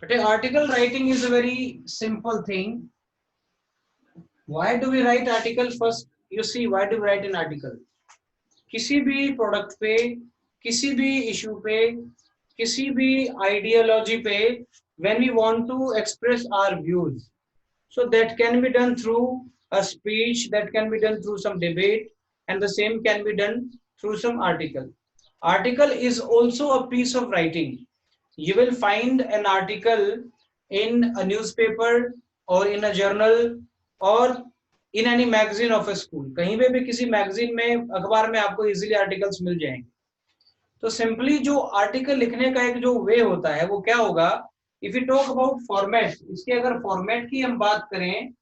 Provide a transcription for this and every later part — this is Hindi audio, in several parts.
But article writing is a very simple thing. Why do we write article? First, you see, why do we write an article? किसी भी प्रोडक्ट पे, किसी भी इशू पे, किसी भी आइडियोलॉजी पे, when we want to express our views, so that can be done through a speech, that can be done through some debate, and the same can be done through some article. Article is also a piece of writing. You will find an article in a newspaper or in a journal or in any magazine of a school. कहीं पे भी किसी मैगजीन में, अखबार में आपको इजीली आर्टिकल्स मिल जाएंगे. तो सिंपली जो आर्टिकल लिखने का एक जो वे होता है वो क्या होगा? If you talk about format, इसके अगर फॉर्मेट की हम बात करें,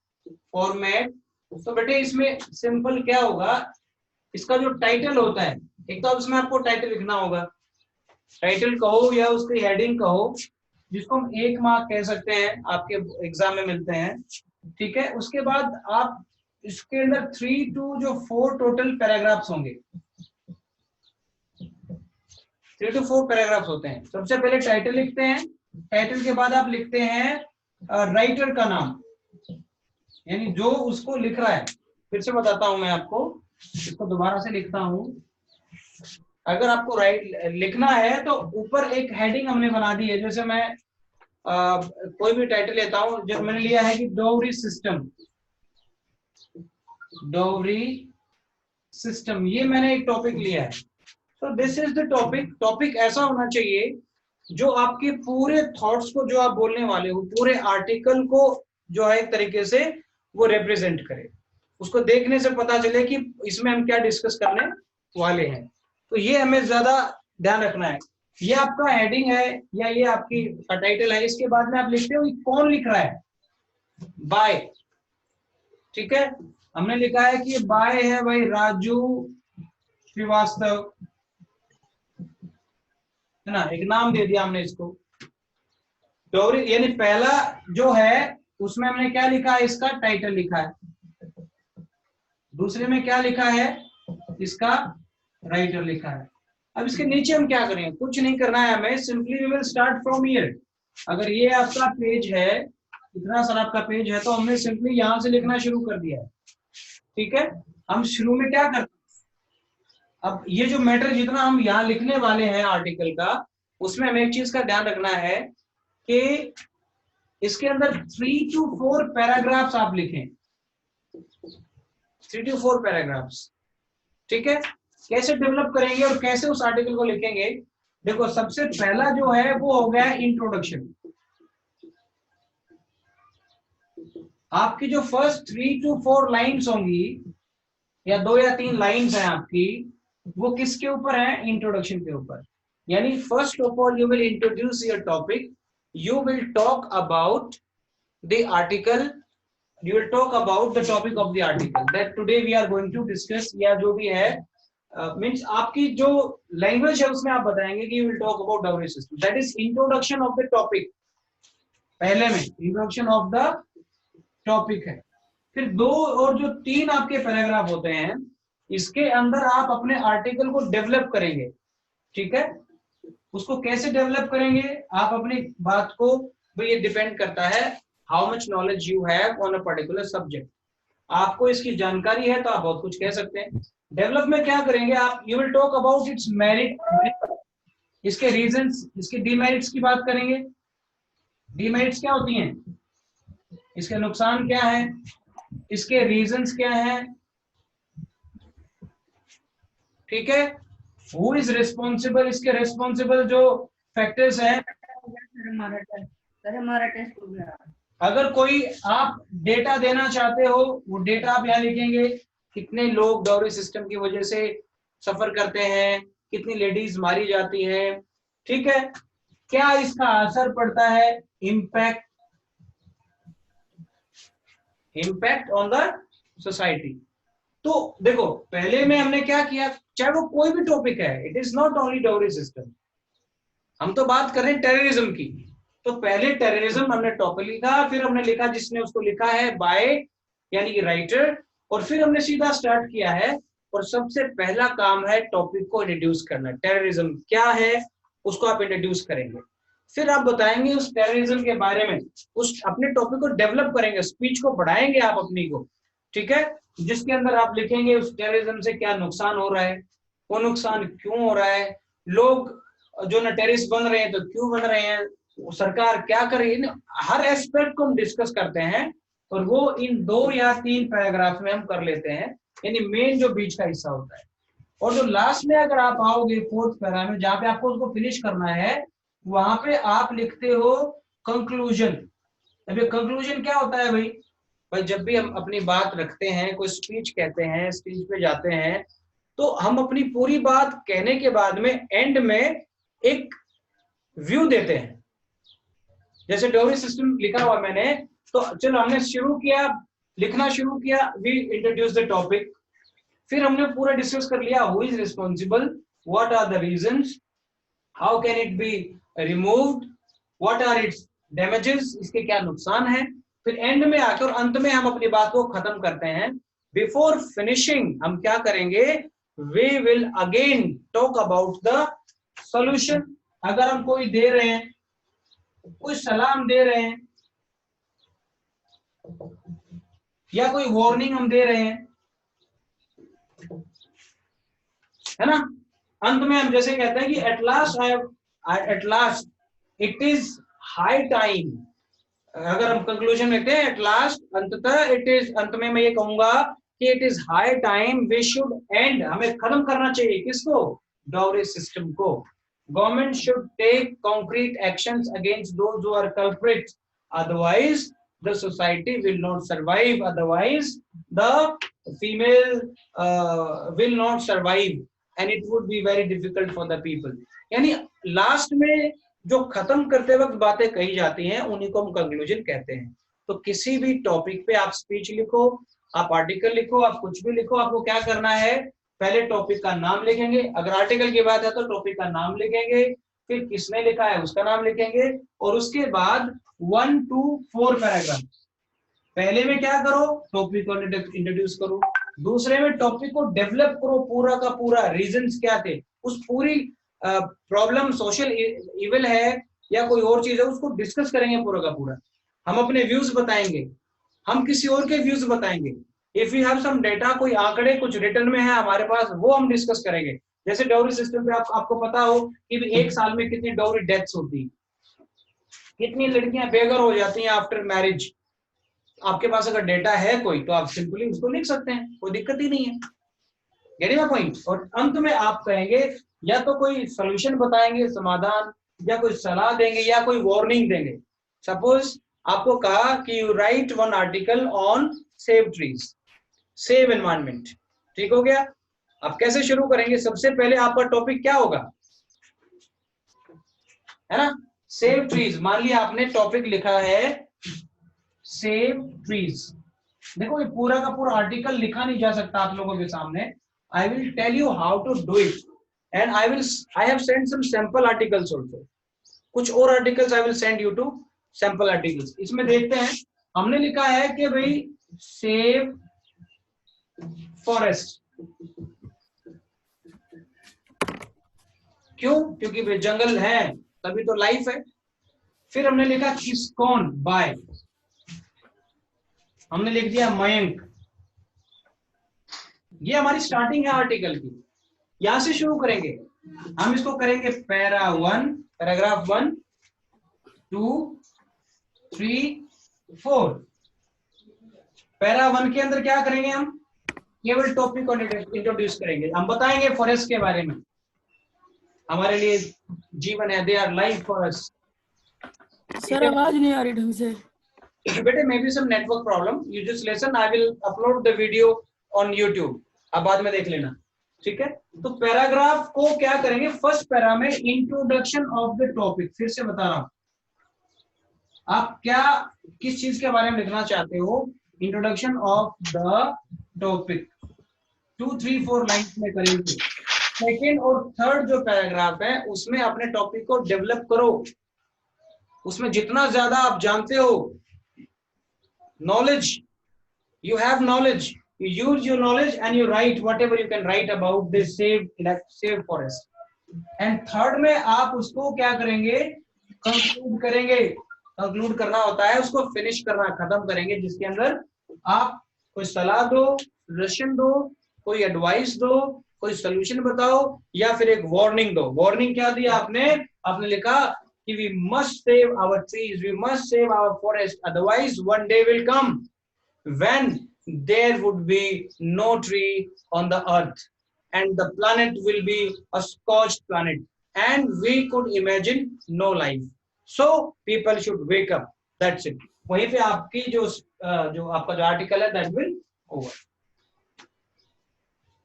फॉर्मेट, तो बेटे इसमें सिंपल क्या होगा, इसका जो टाइटल होता है, एक तो इसमें आपको टाइटल लिखना होगा, टाइटल कहो या उसकी हेडिंग कहो, जिसको हम 1 मार्क कह सकते हैं, आपके एग्जाम में मिलते हैं. ठीक है, उसके बाद आप इसके अंदर 3 to 4 टोटल पैराग्राफ्स होंगे. 3 to 4 पैराग्राफ्स होते हैं. सबसे पहले टाइटल लिखते हैं, टाइटल के बाद आप लिखते हैं राइटर का नाम, यानी जो उसको लिख रहा है. फिर से बताता हूं मैं आपको, इसको दोबारा से लिखता हूं. अगर आपको राइट लिखना है तो ऊपर एक हेडिंग हमने बना दी है. जैसे मैं कोई भी टाइटल लेता हूं, जो मैंने लिया है कि डोवरी सिस्टम, डोवरी सिस्टम, ये मैंने एक टॉपिक लिया है. तो this is the topic. Topic ऐसा होना चाहिए जो आपके पूरे थॉट्स को, जो आप बोलने वाले हो, पूरे आर्टिकल को जो है एक तरीके से वो रिप्रेजेंट करे. उसको देखने से पता चले कि इसमें हम क्या डिस्कस करने वाले हैं. तो ये हमें ज्यादा ध्यान रखना है. ये आपका हेडिंग है या ये आपकी टाइटल है. इसके बाद में आप लिखते हो कौन लिख रहा है, बाय. ठीक है, हमने लिखा है कि बाय है भाई राजू श्रीवास्तव, है ना, एक नाम दे दिया हमने इसको. डोवरी यानी पहला जो है उसमें हमने क्या लिखा है, इसका टाइटल लिखा है. दूसरे में क्या लिखा है, इसका राइटर लिखा है. अब इसके नीचे हम क्या करें, कुछ नहीं करना है हमें, simply we will start from here. अगर ये आपका पेज है, इतना सारा आपका पेज है, तो हमने सिंपली यहां से लिखना शुरू कर दिया है. ठीक है, हम शुरू में क्या करते हैं, अब ये जो मैटर जितना हम यहाँ लिखने वाले हैं आर्टिकल का, उसमें हमें एक चीज का ध्यान रखना है कि इसके अंदर 3 to 4 पैराग्राफ्स आप लिखें. 3 to 4 पैराग्राफ्स. ठीक है, कैसे डेवलप करेंगे और कैसे उस आर्टिकल को लिखेंगे? देखो, सबसे पहला जो है वो हो गया इंट्रोडक्शन. आपकी जो फर्स्ट 3 to 4 लाइन्स होंगी, या 2 या 3 लाइन्स हैं आपकी, वो किसके ऊपर है, इंट्रोडक्शन के ऊपर. यानी first of all you will introduce your topic, you will talk about the article, you will talk about the topic of the article that today we are going to discuss, या जो भी है, means आपकी जो लैंग्वेज है उसमें आप बताएंगे कि you will talk about dowry system. That is introduction of the topic. पहले में introduction of the topic है. फिर 2 और जो 3 आपके पैराग्राफ होते हैं, इसके अंदर आप अपने आर्टिकल को डेवलप करेंगे. ठीक है, उसको कैसे डेवलप करेंगे, आप अपनी बात को, ये डिपेंड करता है how much knowledge you have on a particular subject. आपको इसकी जानकारी है तो आप बहुत कुछ कह सकते हैं. डेवलप में क्या करेंगे आप, you will talk about it's merit, इसके रीजंस, इसके डीमेरिट्स की बात करेंगे. डीमेरिट्स क्या होती हैं, इसके नुकसान क्या है, इसके रीजंस क्या है. ठीक है, Who is responsible, इसके responsible जो फैक्टर्स हैं. हमारा टेस्ट हो गया. अगर कोई आप डेटा देना चाहते हो, वो डेटा आप यहाँ लिखेंगे. कितने लोग डाउरी सिस्टम की वजह से सफर करते हैं, कितनी लेडीज मारी जाती हैं. ठीक है, क्या इसका असर पड़ता है, impact, impact on the society. तो देखो, पहले में हमने क्या किया, चाहे वो कोई भी टॉपिक है, it is not only dowry system, हम तो बात कर रहे हैं टेररिज्म की. तो पहले टेररिज्म हमने टॉपिक लिखा, फिर हमने लिखा जिसने उसको लिखा है बाय, यानी कि राइटर, और फिर हमने सीधा स्टार्ट किया है. और सबसे पहला काम है टॉपिक को इंट्रोड्यूस करना. टेररिज्म क्या है उसको आप इंट्रोड्यूस करेंगे. फिर आप बताएंगे उस टेररिज्म के बारे में, उस अपने टॉपिक को डेवलप करेंगे, स्पीच को बढ़ाएंगे आप अपनी को, ठीक है, जिसके अंदर आप लिखेंगे उस टेररिज्म से क्या नुकसान हो रहा है, वो नुकसान क्यों हो रहा है, लोग जो ना टेररिस्ट बन रहे हैं तो क्यों बन रहे हैं, सरकार क्या कर रही है, हर एस्पेक्ट को हम डिस्कस करते हैं और वो इन 2 या 3 पैराग्राफ में हम कर लेते हैं, यानी मेन जो बीच का हिस्सा होता है। और जो लास्ट में अगर आप आओगे 4th पैरा में, जहां पे आपको उसको फिनिश करना है, वहां पे आप लिखते हो कंक्लूजन। अभी कंक्लूजन क्या होता है भाई? भाई जब भी हम अपनी बात रखते हैं, कोई स्पीच कहते हैं, स्टेज पे जाते हैं, तो हम अपनी पूरी बात कहने के बाद में एंड में एक व्यू देते हैं। जैसे डोरी सिस्टम लिखा हुआ मैंने, तो चलो हमने शुरू किया, लिखना शुरू किया, वी इंट्रोड्यूस द टॉपिक, फिर हमने पूरा डिस्कस कर लिया, who is responsible, what are the reasons, how can it be removed, what are its damages, इसके क्या नुकसान है, फिर एंड में आकर अंत में हम अपनी बात को खत्म करते हैं। बिफोर फिनिशिंग हम क्या करेंगे, we will again talk about the solution. अगर हम कोई दे रहे हैं, कोई सलाम दे रहे हैं या कोई वार्निंग हम दे रहे हैं, है ना, अंत में हम जैसे कहते हैं कि at last it is high time, अगर हम कंक्लूजन में कहते हैं एट लास्ट, अंततः इट इज, अंत में मैं ये कहूंगा कि it is high time we should end, हमें खत्म करना चाहिए किसको, डाउरी सिस्टम को। Government should take concrete actions against those who are culprits, otherwise the society will not survive, otherwise the female will not survive and it would be very difficult for the people। यानी लास्ट में जो खत्म करते वक्त बातें कही जाती हैं उन्हीं को हम कंक्लूजन कहते हैं। तो किसी भी टॉपिक पे आप स्पीच लिखो, आप आर्टिकल लिखो, आप कुछ भी लिखो, आपको क्या करना है, पहले टॉपिक का नाम लिखेंगे, अगर आर्टिकल की बात है तो टॉपिक का नाम लिखेंगे, फिर किसने लिखा है उसका नाम लिखेंगे, और उसके बाद 1 to 4 पैराग्राफ। पहले में क्या करो, टॉपिक को इंट्रोड्यूस करो, दूसरे में टॉपिक को डेवलप करो, पूरा का पूरा रीजंस क्या थे, उस पूरी प्रॉब्लम सोशल इविल है या कोई और चीज है उसको डिस्कस करेंगे पूरा का पूरा, हम अपने व्यूज बताएंगे, हम किसी और के व्यूज बताएंगे, if you have some data, कोई आंकड़े कुछ रिटर्न में है हमारे पास, वो हम डिस्कस करेंगे। जैसे डाउरी सिस्टम पे आपको पता हो कि एक साल में कितनी डाउरी डेथ्स होती, कितनी लड़कियां बेघर हो जाती हैं आफ्टर मैरिज, आपके पास अगर डेटा है कोई तो आप सिंपली उसको लिख सकते हैं, कोई दिक्कत ही नहीं है, गेटिंग माय पॉइंट। और अंत में आप कहेंगे या तो कोई सॉल्यूशन बताएंगे, समाधान, या कोई सलाह देंगे या कोई वार्निंग देंगे। सपोज आपको कहा कि you right 1 article on save trees, save environment, ठीक हो गया। अब कैसे शुरू करेंगे, सबसे पहले आपका टॉपिक क्या होगा, है ना, सेव ट्रीज। मान लिया आपने टॉपिक लिखा है सेव ट्रीज, देखो ये पूरा का पूरा आर्टिकल लिखा नहीं जा सकता आप लोगों के सामने, I will tell you how to do it and I have send some sample articles also, कुछ और articles I will send you two sample articles. इसमें देखते हैं, हमने लिखा है कि भाई सेव फॉरेस्ट, क्यों, क्योंकि भाई जंगल है तभी तो लाइफ है। फिर हमने लिखा किसकौन, बाय, हमने लिख दिया मयंक, ये हमारी स्टार्टिंग है आर्टिकल की, यहां से शुरू करेंगे हम, इसको करेंगे पैराग्राफ 1 2 3 4। पैरा 1 के अंदर क्या करेंगे, हम केवल टॉपिक को इंट्रोड्यूस करेंगे, हम बताएंगे फॉरेस्ट के बारे में, हमारे लिए जीवन है, they are life for us. Sir आवाज नहीं आ रही ढंग से बेटे, maybe some network problem, you just listen, I will upload the video on YouTube, आप बाद में देख लेना, ठीक है। तो पैराग्राफ को क्या करेंगे, फर्स्ट पैरा में इंट्रोडक्शन ऑफ द टॉपिक, फिर से बता रहा हूं, आप क्या किस चीज के बारे में लिखना चाहते हो, introduction of the topic 2 3 4 lines में करेंगे। सेकेंड और थर्ड जो पैराग्राफ है उसमें अपने टॉपिक को डेवलप करो, उसमें जितना ज्यादा आप जानते हो, knowledge, you have knowledge, you use your knowledge and you write whatever you can write about this save forest। and third में आप उसको क्या करेंगे, कंक्लूड करेंगे, कंक्लूड करना होता है, उसको फिनिश करना, खत्म करेंगे, जिसके अंदर आप कोई सलाह दो, सजेशन दो, कोई एडवाइस दो, कोई सोल्यूशन बताओ, या फिर एक वार्निंग दो। वार्निंग क्या दिया आपने? आपने लिखा कि we must save our trees, we must save our forest, otherwise one day will come when there would be no tree on the earth and the planet will be a scorched planet and we could imagine no life. So people should wake up, that's it. वहीं पे आपकी जो आपका जो आर्टिकल है that will over.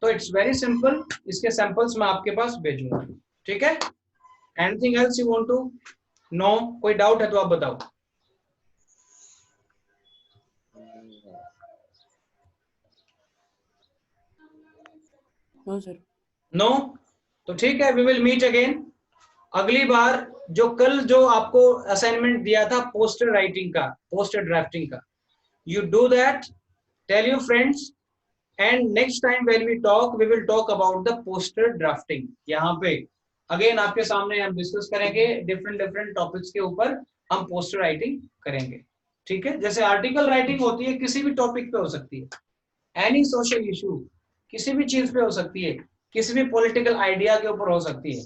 तो इट्स वेरी सिंपल, इसके सैंपल्स मैं आपके पास भेजूंगा, ठीक है? Anything else you want to know? कोई डाउट है तो आप बताओ। No sir. नो? तो ठीक है, वी विल मीट अगेन। अगली बार जो कल जो आपको असाइनमेंट दिया था पोस्टर राइटिंग का, पोस्टर ड्राफ्टिंग का, you do that, tell your friends, and next time when we talk we will talk about the poster drafting. यहाँ पे अगेन आपके सामने हम डिस्कस करेंगे डिफरेंट डिफरेंट टॉपिक्स के ऊपर, हम पोस्टर राइटिंग करेंगे, ठीक है? जैसे आर्टिकल राइटिंग होती है, किसी भी टॉपिक पे हो सकती है, एनी सोशल इशू, किसी भी चीज पे हो सकती है, किसी भी पॉलिटिकल आइडिया के ऊपर हो सकती है।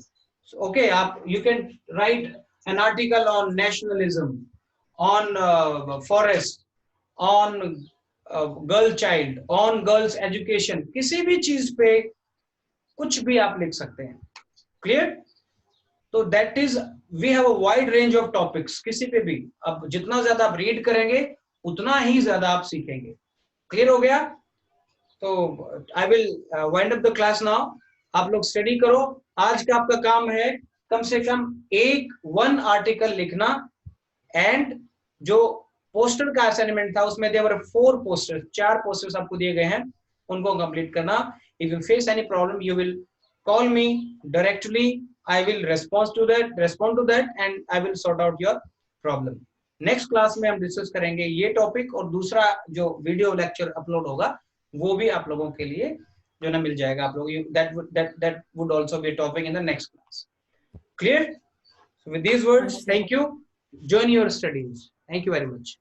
ओके, आप you can write an article on nationalism, on forest, on girl child, on girls education, किसी भी चीज पे कुछ भी आप लिख सकते हैं। क्लियर? तो that is we have a wide range of topics, किसी पे भी। अब जितना ज्यादा आप रीड करेंगे उतना ही ज्यादा आप सीखेंगे। क्लियर हो गया? तो I will wind up the class now. आप लोग स्टडी करो। आज का आपका काम है कम से कम वन आर्टिकल लिखना, एंड जो पोस्टर का असाइनमेंट था उसमें देवर 4 पोस्टर्स, 4 पोस्टर्स आपको दिए गए हैं, उनको कंप्लीट करना। If you face any problem you will call me directly, I will respond to that and I will sort out your problem. Next class में हम डिस्कस करेंगे ये टॉपिक, और दूसरा जो वीडियो लेक्चर अपलोड होगा वो भी आप लोगों के लिए जो ना मिल जाएगा आप लोगों, that would also be a topic in the next class. Clear? So with these words, thank you. Join your studies. Thank you very much.